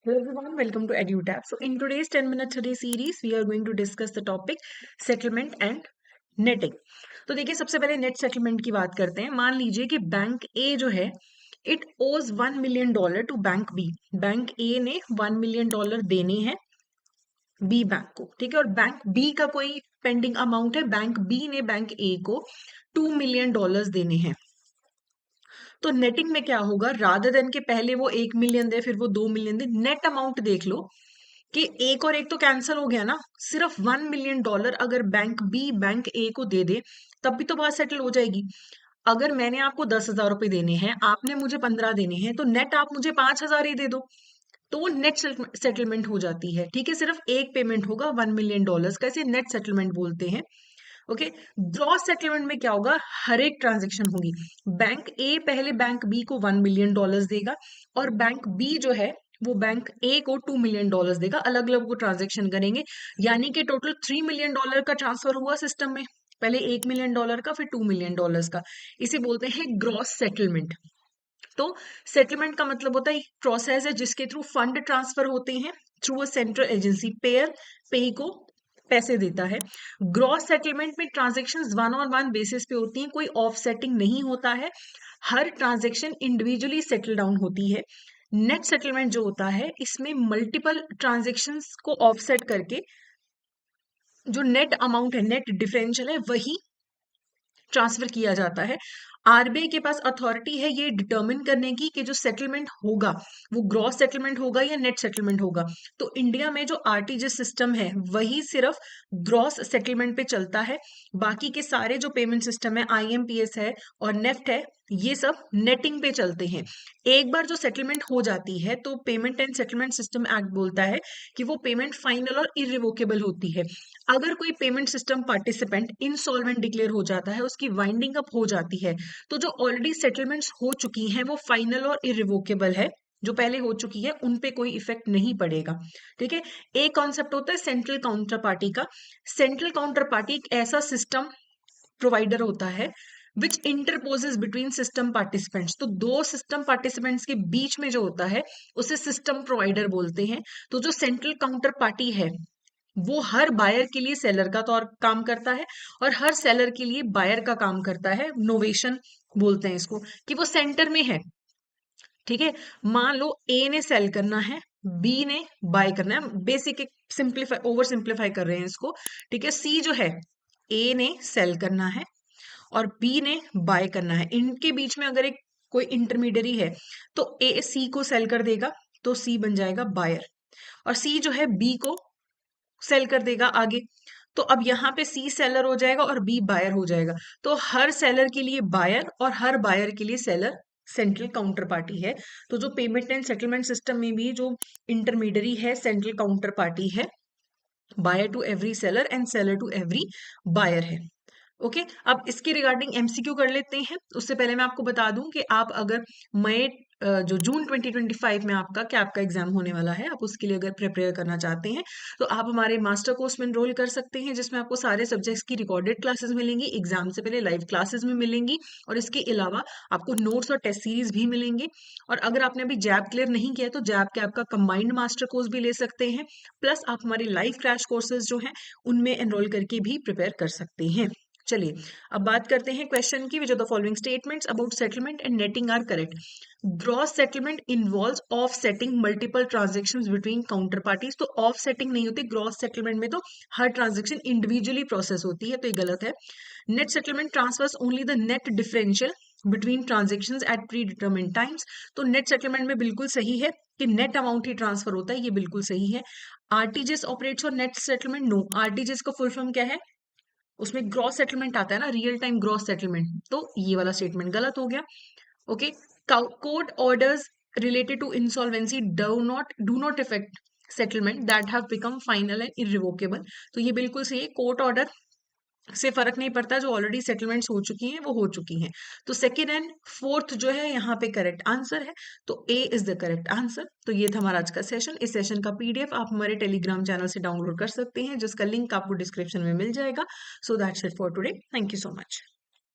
Hello everyone, welcome to EduTap. So in today's 10-minute study series, we are going to discuss the topic settlement and netting. तो देखिए सबसे पहले net settlement की बात करते हैं। मान लीजिए कि बैंक ए जो है it owes $1 million to bank B. Bank A ने $1 million देने हैं बी बैंक को, ठीक है, और बैंक बी का कोई पेंडिंग अमाउंट है, बैंक बी ने बैंक ए को $2 million देने हैं। तो नेटिंग में क्या होगा, रादर देन के पहले वो 1 मिलियन दे फिर वो 2 मिलियन दे, नेट अमाउंट देख लो कि एक और एक तो कैंसिल हो गया ना। सिर्फ $1 million अगर बैंक बी बैंक ए को दे दे तब भी तो बात सेटल हो जाएगी। अगर मैंने आपको 10,000 रुपए देने हैं, आपने मुझे 15 देने हैं, तो नेट आप मुझे 5,000 ही दे दो, तो वो नेट सेटलमेंट हो जाती है। ठीक है, सिर्फ एक पेमेंट होगा $1 million का, इसे नेट सेटलमेंट बोलते हैं। ओके, ग्रॉस सेटलमेंट में क्या होगा, हर एक ट्रांजेक्शन होगी। बैंक ए पहले बैंक बी को $1 million देगा और बैंक बी जो है वो बैंक ए को $2 million देगा, अलग अलग वो ट्रांजेक्शन करेंगे। यानी कि टोटल $3 million का ट्रांसफर हुआ सिस्टम में, पहले $1 million का फिर $2 million का। इसे बोलते हैं ग्रॉस सेटलमेंट। तो सेटलमेंट का मतलब होता है एक प्रोसेस है जिसके थ्रू फंड ट्रांसफर होते हैं through a central agency. Pair पे को पैसे देता है। ग्रॉस सेटलमेंट में transactions one on one basis पे होती हैं, कोई ऑफसेटिंग नहीं होता है, हर ट्रांजेक्शन इंडिविजुअली सेटल डाउन होती है। नेट सेटलमेंट जो होता है इसमें मल्टीपल ट्रांजेक्शन्स को ऑफसेट करके जो नेट अमाउंट है, नेट डिफरेंशियल है, वही ट्रांसफर किया जाता है। आरबीआई के पास अथॉरिटी है ये डिटर्मिन करने की कि जो सेटलमेंट होगा वो ग्रॉस सेटलमेंट होगा या नेट सेटलमेंट होगा। तो इंडिया में जो आरटीजीएस सिस्टम है वही सिर्फ ग्रॉस सेटलमेंट पे चलता है। बाकी के सारे जो पेमेंट सिस्टम है, आईएमपीएस है और नेफ्ट है, ये सब नेटिंग पे चलते हैं। एक बार जो सेटलमेंट हो जाती है तो payment and settlement system act बोलता है कि वो पेमेंट फाइनल और इरिवोकेबल होती है। अगर कोई payment system participant insolvent declare हो जाता है, उसकी वाइंडिंग अप हो जाती है, तो जो ऑलरेडी सेटलमेंट्स हो चुकी हैं वो फाइनल और इरिवोकेबल है। जो पहले हो चुकी है उन पे कोई इफेक्ट नहीं पड़ेगा। ठीक है, एक कॉन्सेप्ट होता है सेंट्रल काउंटर पार्टी का। सेंट्रल काउंटर पार्टी एक ऐसा सिस्टम प्रोवाइडर होता है विच इंटरपोजेस बिटवीन सिस्टम पार्टिसिपेंट्स। तो दो सिस्टम पार्टिसिपेंट्स के बीच में जो होता है उसे सिस्टम प्रोवाइडर बोलते हैं। तो जो सेंट्रल काउंटर पार्टी है वो हर बायर के लिए सेलर का तौर काम करता है और हर सेलर के लिए बायर का काम करता है। नोवेशन बोलते हैं इसको, कि वो सेंटर में है। ठीक है, मान लो ए ने सेल करना है, बी ने बाय करना है। बेसिक सिंप्लीफाई ओवर सिंप्लीफाई कर रहे हैं इसको। ठीक है, सी जो है ए ने सेल करना है और बी ने बाय करना है। इनके बीच में अगर एक कोई इंटरमीडियरी है तो ए सी को सेल कर देगा, तो सी बन जाएगा बायर, और सी जो है बी को सेल कर देगा आगे। तो अब यहाँ पे सी सेलर हो जाएगा और बी बायर हो जाएगा। तो हर सेलर के लिए बायर और हर बायर के लिए सेलर सेंट्रल काउंटर पार्टी है। तो जो पेमेंट एंड सेटलमेंट सिस्टम में भी जो इंटरमीडियरी है सेंट्रल काउंटर पार्टी है, buyer to every seller and seller to every buyer है। ओके, अब इसके रिगार्डिंग एमसीक्यू कर लेते हैं। उससे पहले मैं आपको बता दूं कि आप अगर मई जो जून 2025 में आपका कैप का एग्जाम होने वाला है, आप उसके लिए अगर प्रिपेयर करना चाहते हैं तो आप हमारे मास्टर कोर्स में एनरोल कर सकते हैं, जिसमें आपको सारे सब्जेक्ट्स की रिकॉर्डेड क्लासेस मिलेंगी, एग्जाम से पहले लाइव क्लासेस में मिलेंगी, और इसके अलावा आपको नोट्स और टेस्ट सीरीज भी मिलेंगे। और अगर आपने अभी जैब क्लियर नहीं किया तो जैब के आपका कंबाइंड मास्टर कोर्स भी ले सकते हैं। प्लस आप हमारे लाइव क्रैश कोर्सेज जो हैं उनमें एनरोल करके भी प्रिपेयर कर सकते हैं। चलिए अब बात करते हैं क्वेश्चन की। Which of the following statements about settlement and netting are correct? Gross settlement involves offsetting multiple transactions between counter parties. तो ऑफ सेटिंग नहीं होती ग्रॉस सेटलमेंट में, तो हर ट्रांजेक्शन इंडिविजुअली प्रोसेस होती है, तो ये गलत है। Net settlement transfers only the net differential between transactions at predetermined times. तो नेट सेटलमेंट में बिल्कुल सही है कि नेट अमाउंट ही ट्रांसफर होता है, ये बिल्कुल सही है। RTGS operates on net settlement? No. RTGS का फुल फॉर्म क्या है? उसमें ग्रॉस सेटलमेंट आता है ना, रियल टाइम ग्रॉस सेटलमेंट, तो ये वाला स्टेटमेंट गलत हो गया। Okay, court orders related to insolvency do not affect settlement that have become final and irrevocable। तो ये बिल्कुल सही है, कोर्ट ऑर्डर से फर्क नहीं पड़ता, जो ऑलरेडी सेटलमेंट्स हो चुकी हैं वो हो चुकी हैं। तो सेकेंड एंड फोर्थ जो है यहाँ पे करेक्ट आंसर है, तो ए इज द करेक्ट आंसर। तो ये था हमारा आज का सेशन। इस सेशन का पीडीएफ आप हमारे टेलीग्राम चैनल से डाउनलोड कर सकते हैं, जिसका लिंक आपको डिस्क्रिप्शन में मिल जाएगा। So that's it for today, thank you so much.